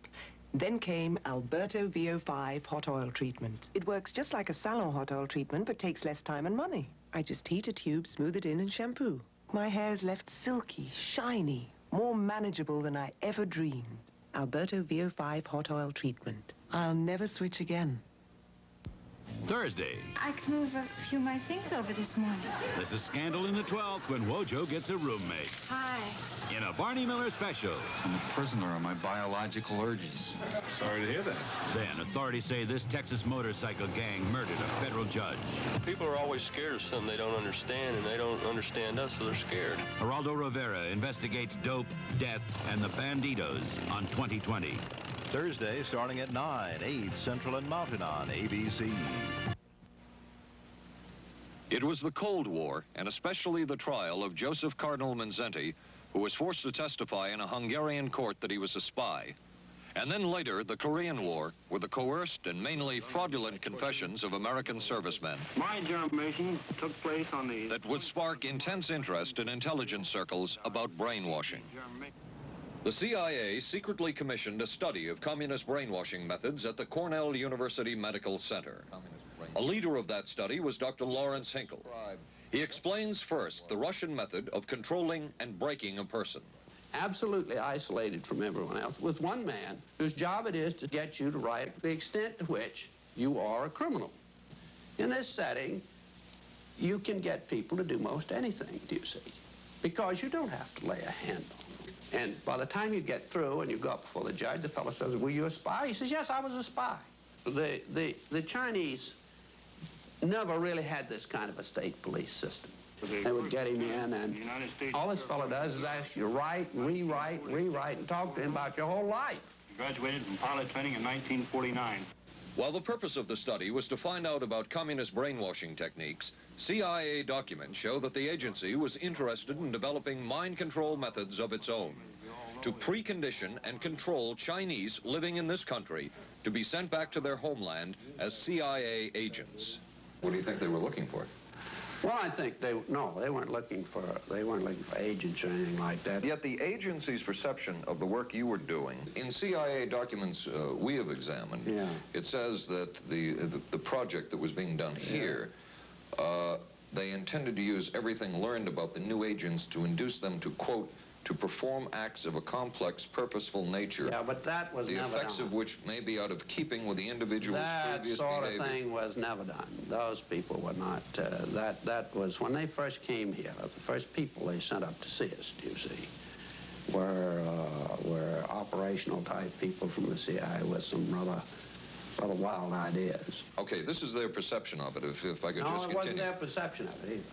Then came Alberto VO5 hot oil treatment. It works just like a salon hot oil treatment, but takes less time and money. I just heat a tube, smooth it in, and shampoo. My hair's left silky, shiny, more manageable than I ever dreamed. Alberto VO5 hot oil treatment. I'll never switch again. Thursday. I could move a few of my things over this morning. There's a scandal in the 12th when Wojo gets a roommate. Hi. In a Barney Miller special. I'm a prisoner of my biological urges. Sorry to hear that. Then authorities say this Texas motorcycle gang murdered a federal judge. People are always scared of something they don't understand, and they don't understand us, so they're scared. Geraldo Rivera investigates dope, death, and the banditos on 2020. Thursday, starting at 9, 8 Central and Mountain on ABC. It was the Cold War, and especially the trial of Joseph Cardinal Mindszenty, who was forced to testify in a Hungarian court that he was a spy. And then later, the Korean War, with the coerced and mainly fraudulent confessions of American servicemen. My germination took place on the... that would spark intense interest in intelligence circles about brainwashing. The CIA secretly commissioned a study of communist brainwashing methods at the Cornell University Medical Center. A leader of that study was Dr. Lawrence Hinkle. He explains first the Russian method of controlling and breaking a person. Absolutely isolated from everyone else, with one man whose job it is to get you to write the extent to which you are a criminal. In this setting, you can get people to do most anything, do you see? Because you don't have to lay a hand on them. And by the time you get through and you go up before the judge, the fellow says, were you a spy? He says, yes, I was a spy. The Chinese never really had this kind of a state police system. They would get him in, and all this fellow does is ask you to write, rewrite, and talk to him about your whole life. Graduated from pilot training in 1949. While the purpose of the study was to find out about communist brainwashing techniques, CIA documents show that the agency was interested in developing mind control methods of its own to precondition and control Chinese living in this country to be sent back to their homeland as CIA agents. What do you think they were looking for? Well, I think they weren't looking for agents or anything like that. Yet the agency's perception of the work you were doing, in CIA documents we have examined, it says that the project that was being done here, they intended to use everything learned about the new agents to induce them to, quote, to perform acts of a complex, purposeful nature. Yeah, but that was never done. The effects of which may be out of keeping with the individual's previous behavior. That sort of thing was never done. Those people were not, that was, when they first came here, the first people they sent up to see us, you see, were operational type people from the CIA with some rather wild ideas. Okay, this is their perception of it, if I could just continue. No, it wasn't their perception of it either.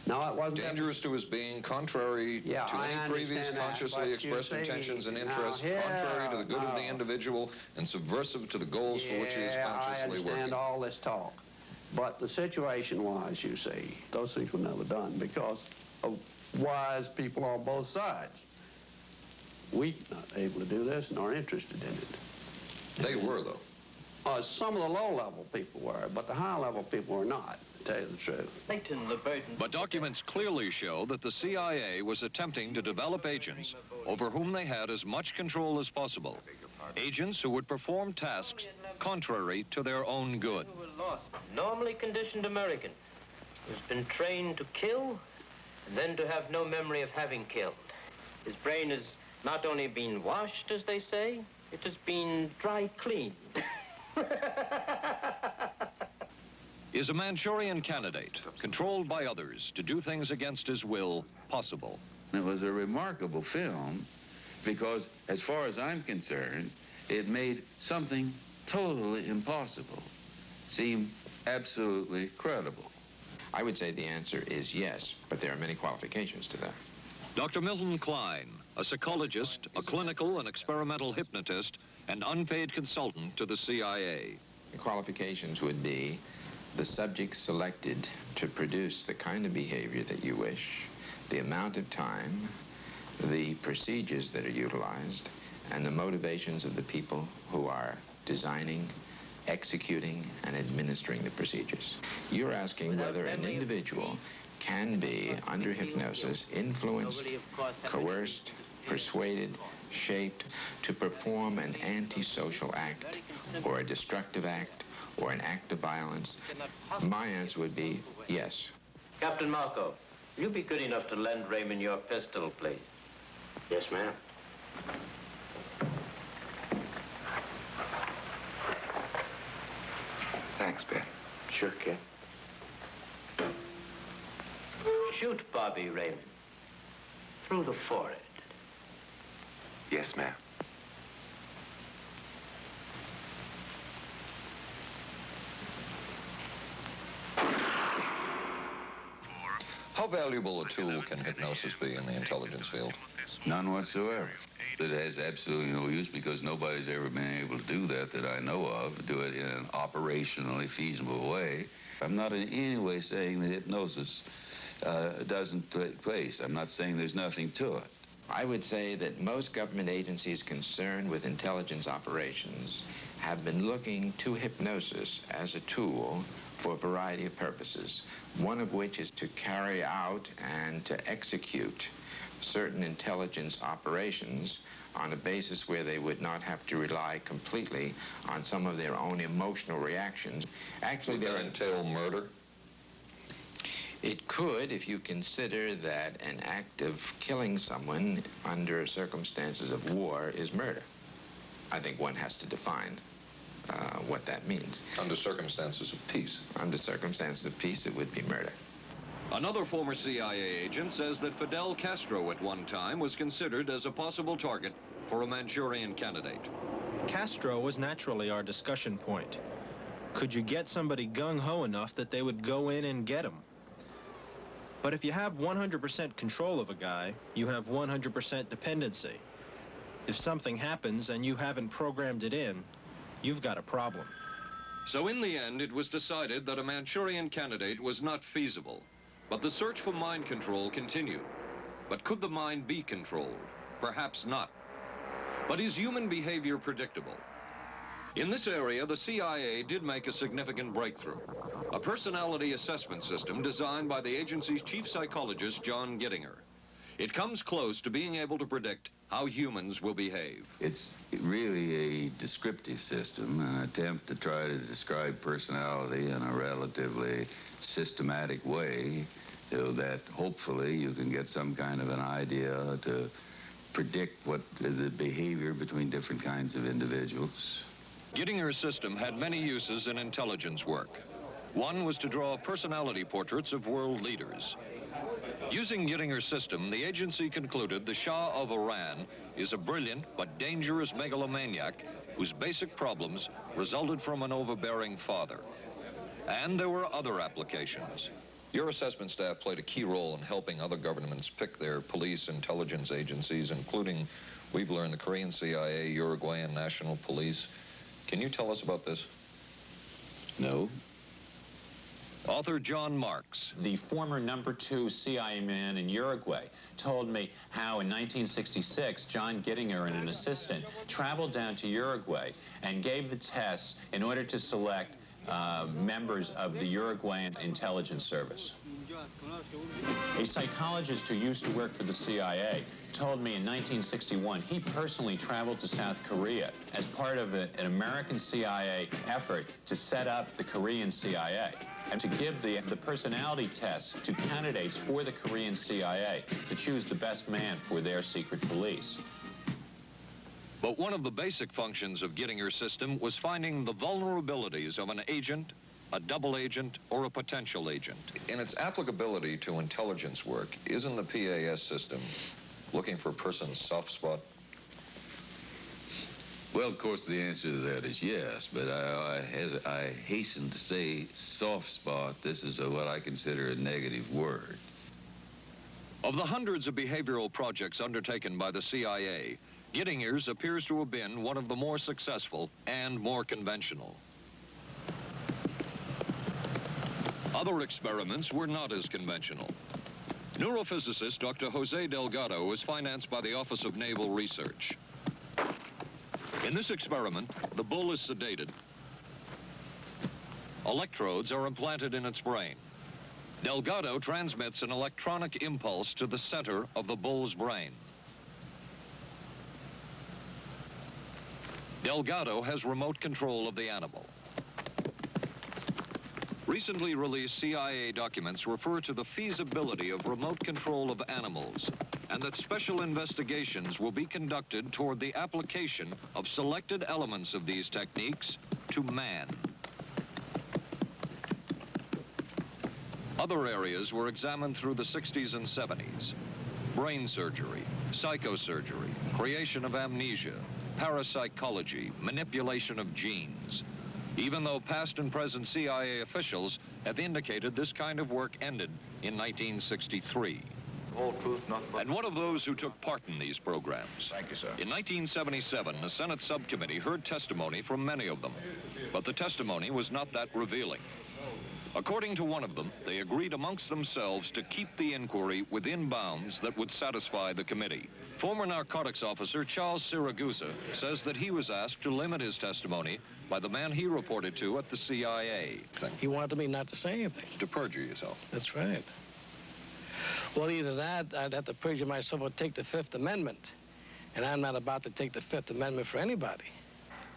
No, it wasn't. Dangerous to his being, contrary to any previous consciously expressed intentions and interests, contrary to the good of the individual, and subversive to the goals for which he is consciously working. I understand all this talk. But the situation was, you see, those things were never done because of wise people on both sides. We were not able to do this nor interested in it. They were, though. Some of the low-level people were, but the high-level people were not, to tell you the truth. But documents clearly show that the CIA was attempting to develop agents over whom they had as much control as possible. Agents who would perform tasks contrary to their own good. Normally conditioned American who's been trained to kill and then to have no memory of having killed. His brain has not only been washed, as they say, it has been dry cleaned. Is a Manchurian candidate, controlled by others to do things against his will, possible? It was a remarkable film because, as far as I'm concerned, it made something totally impossible seem absolutely credible. I would say the answer is yes, but there are many qualifications to that. Dr. Milton Klein, a psychologist, a clinical and experimental hypnotist, and unpaid consultant to the CIA. The qualifications would be the subject selected to produce the kind of behavior that you wish, the amount of time, the procedures that are utilized, and the motivations of the people who are designing, executing, and administering the procedures. You're asking whether an individual can be, under hypnosis, influenced, coerced, persuaded, shaped to perform an antisocial act, or a destructive act, or an act of violence. My answer would be yes. Captain Marco, will you be good enough to lend Raymond your pistol, please? Yes, ma'am. Thanks, Ben. Sure, kid. Shoot Bobby, Raymond. Through the forehead. Yes, ma'am. How valuable a tool can hypnosis be in the intelligence field? None whatsoever. It has absolutely no use because nobody's ever been able to do that I know of, do it in an operationally feasible way. I'm not in any way saying that hypnosis doesn't take place. I'm not saying there's nothing to it. I would say that most government agencies concerned with intelligence operations have been looking to hypnosis as a tool for a variety of purposes, one of which is to carry out and to execute certain intelligence operations on a basis where they would not have to rely completely on some of their own emotional reactions. Actually, would that entail murder? It could, if you consider that an act of killing someone under circumstances of war is murder. I think one has to define what that means. Under circumstances of peace. Under circumstances of peace, it would be murder. Another former CIA agent says that Fidel Castro at one time was considered as a possible target for a Manchurian candidate. Castro was naturally our discussion point. Could you get somebody gung-ho enough that they would go in and get him? But if you have 100% control of a guy, you have 100% dependency. If something happens and you haven't programmed it in, you've got a problem. So in the end, it was decided that a Manchurian candidate was not feasible. But the search for mind control continued. But could the mind be controlled? Perhaps not. But is human behavior predictable? In this area, the CIA did make a significant breakthrough. A personality assessment system designed by the agency's chief psychologist, John Gittinger. It comes close to being able to predict how humans will behave. It's really a descriptive system, an attempt to try to describe personality in a relatively systematic way so that hopefully you can get some kind of an idea to predict what the behavior between different kinds of individuals. Gittinger's system had many uses in intelligence work. One was to draw personality portraits of world leaders. Using Gittinger's system, the agency concluded the Shah of Iran is a brilliant but dangerous megalomaniac whose basic problems resulted from an overbearing father. And there were other applications. Your assessment staff played a key role in helping other governments pick their police intelligence agencies, including, we've learned, the Korean CIA, Uruguayan National Police. Can you tell us about this? No. Author John Marks. The former #2 CIA man in Uruguay told me how in 1966 John Gittinger and an assistant traveled down to Uruguay and gave the tests in order to select members of the Uruguayan intelligence service. A psychologist who used to work for the CIA told me in 1961 he personally traveled to South Korea as part of an American CIA effort to set up the Korean CIA and to give the personality tests to candidates for the Korean CIA to choose the best man for their secret police. But one of the basic functions of Gittinger's system was finding the vulnerabilities of an agent, a double agent, or a potential agent. In its applicability to intelligence work, isn't the PAS system looking for a person's soft spot? Well, of course, the answer to that is yes, but I hasten to say soft spot. This is what I consider a negative word. Of the hundreds of behavioral projects undertaken by the CIA, Gittinger's appears to have been one of the more successful and more conventional. Other experiments were not as conventional. Neurophysicist Dr. Jose Delgado was financed by the Office of Naval Research. In this experiment, the bull is sedated. Electrodes are implanted in its brain. Delgado transmits an electronic impulse to the center of the bull's brain. Delgado has remote control of the animal. Recently released CIA documents refer to the feasibility of remote control of animals, and that special investigations will be conducted toward the application of selected elements of these techniques to man. Other areas were examined through the 60s and 70s. Brain surgery, psychosurgery, creation of amnesia, parapsychology, manipulation of genes. Even though past and present CIA officials have indicated this kind of work ended in 1963. And one of those who took part in these programs. Thank you, sir. In 1977, a Senate subcommittee heard testimony from many of them, but the testimony was not that revealing. According to one of them, they agreed amongst themselves to keep the inquiry within bounds that would satisfy the committee. Former narcotics officer Charles Siragusa says that he was asked to limit his testimony by the man he reported to at the CIA. He wanted me not to say anything. To perjure yourself. That's right. Well, either that, I'd have to perjure myself or take the Fifth Amendment. And I'm not about to take the Fifth Amendment for anybody.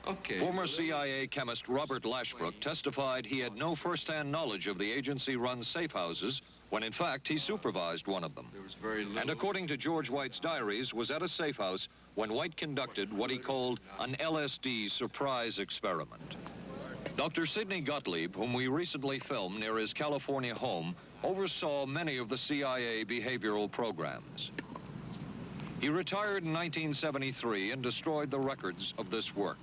Okay. Former CIA chemist Robert Lashbrook testified he had no first-hand knowledge of the agency-run safe houses when, in fact, he supervised one of them. There was very little. And according to George White's diaries, was at a safe house when White conducted what he called an LSD surprise experiment. Dr. Sidney Gottlieb, whom we recently filmed near his California home, oversaw many of the CIA behavioral programs. He retired in 1973 and destroyed the records of this work.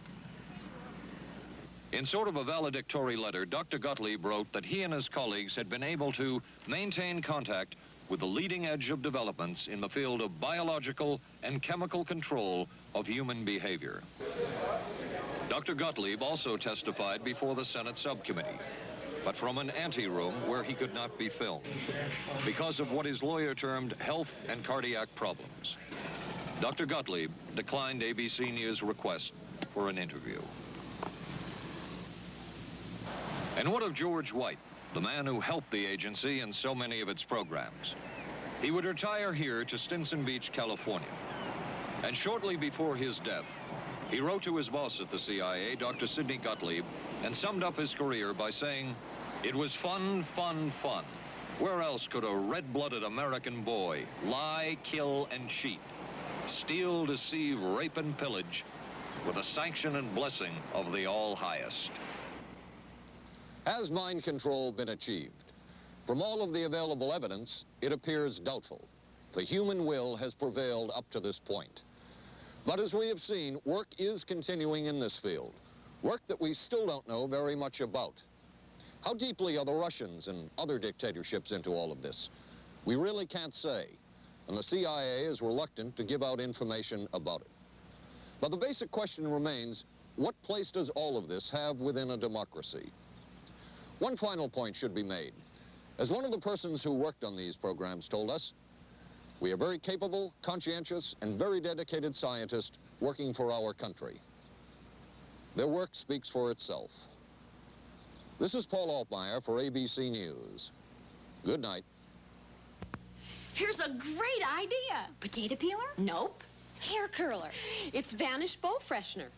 In sort of a valedictory letter, Dr. Gottlieb wrote that he and his colleagues had been able to maintain contact with the leading edge of developments in the field of biological and chemical control of human behavior. Dr. Gottlieb also testified before the Senate subcommittee, but from an anteroom where he could not be filmed because of what his lawyer termed health and cardiac problems. Dr. Gottlieb declined ABC News' request for an interview. And what of George White, the man who helped the agency in so many of its programs? He would retire here to Stinson Beach, California. And shortly before his death, he wrote to his boss at the CIA, Dr. Sidney Gottlieb, and summed up his career by saying, "It was fun, fun, fun. Where else could a red-blooded American boy lie, kill, and cheat, steal, deceive, rape, and pillage with the sanction and blessing of the All-Highest?" Has mind control been achieved? From all of the available evidence, it appears doubtful. The human will has prevailed up to this point. But as we have seen, work is continuing in this field, work that we still don't know very much about. How deeply are the Russians and other dictatorships into all of this? We really can't say, and the CIA is reluctant to give out information about it. But the basic question remains, what place does all of this have within a democracy? One final point should be made. As one of the persons who worked on these programs told us, we are very capable, conscientious, and very dedicated scientists working for our country. Their work speaks for itself. This is Paul Altmeyer for ABC News. Good night. Here's a great idea. Potato peeler? Nope. Hair curler. It's Vanish Bowl Freshener.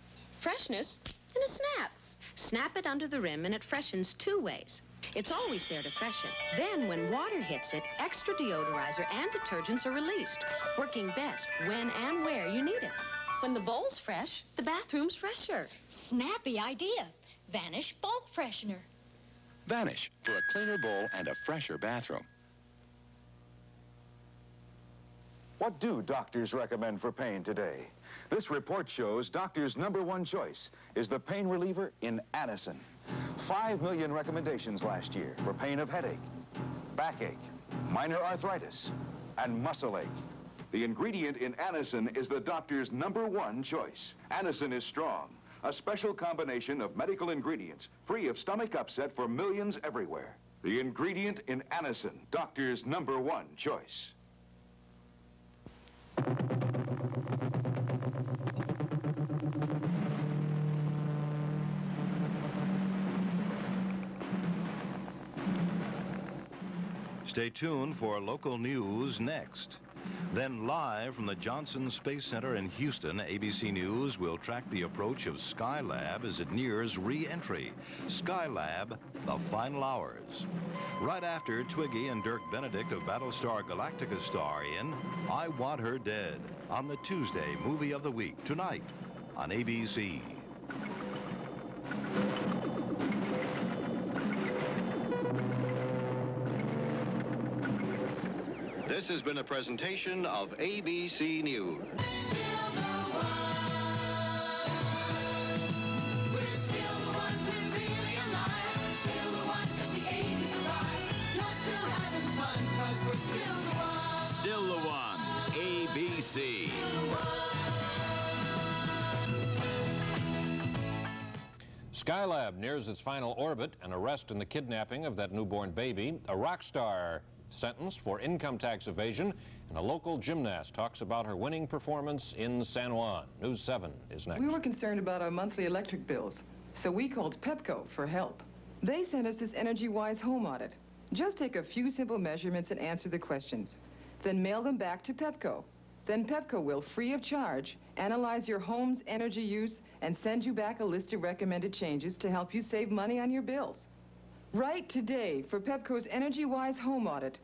Freshness in a snap. Snap it under the rim and it freshens 2 ways. It's always there to freshen. Then when water hits it, extra deodorizer and detergents are released, working best when and where you need it. When the bowl's fresh, the bathroom's fresher. Snappy idea. Vanish Bowl Freshener. Vanish for a cleaner bowl and a fresher bathroom. What do doctors recommend for pain today? This report shows doctors' #1 choice is the pain reliever in Anacin. 5 million recommendations last year for pain of headache, backache, minor arthritis, and muscle ache. The ingredient in Anacin is the doctor's #1 choice. Anacin is strong, a special combination of medical ingredients free of stomach upset for millions everywhere. The ingredient in Anacin, doctor's #1 choice. Stay tuned for local news next. Then live from the Johnson Space Center in Houston, ABC News will track the approach of Skylab as it nears re-entry. Skylab, the final hours. Right after Twiggy and Dirk Benedict of Battlestar Galactica star in I Want Her Dead on the Tuesday Movie of the Week tonight on ABC. This has been a presentation of ABC News. Still the one, ABC. Skylab nears its final orbit. An arrest in the kidnapping of that newborn baby. A rock star sentenced for income tax evasion, and a local gymnast talks about her winning performance in San Juan. News 7 is next. We were concerned about our monthly electric bills, so we called Pepco for help. They sent us this energy-wise home audit. Just take a few simple measurements and answer the questions. Then mail them back to Pepco. Then Pepco will, free of charge, analyze your home's energy use and send you back a list of recommended changes to help you save money on your bills. Write today for Pepco's energy-wise home audit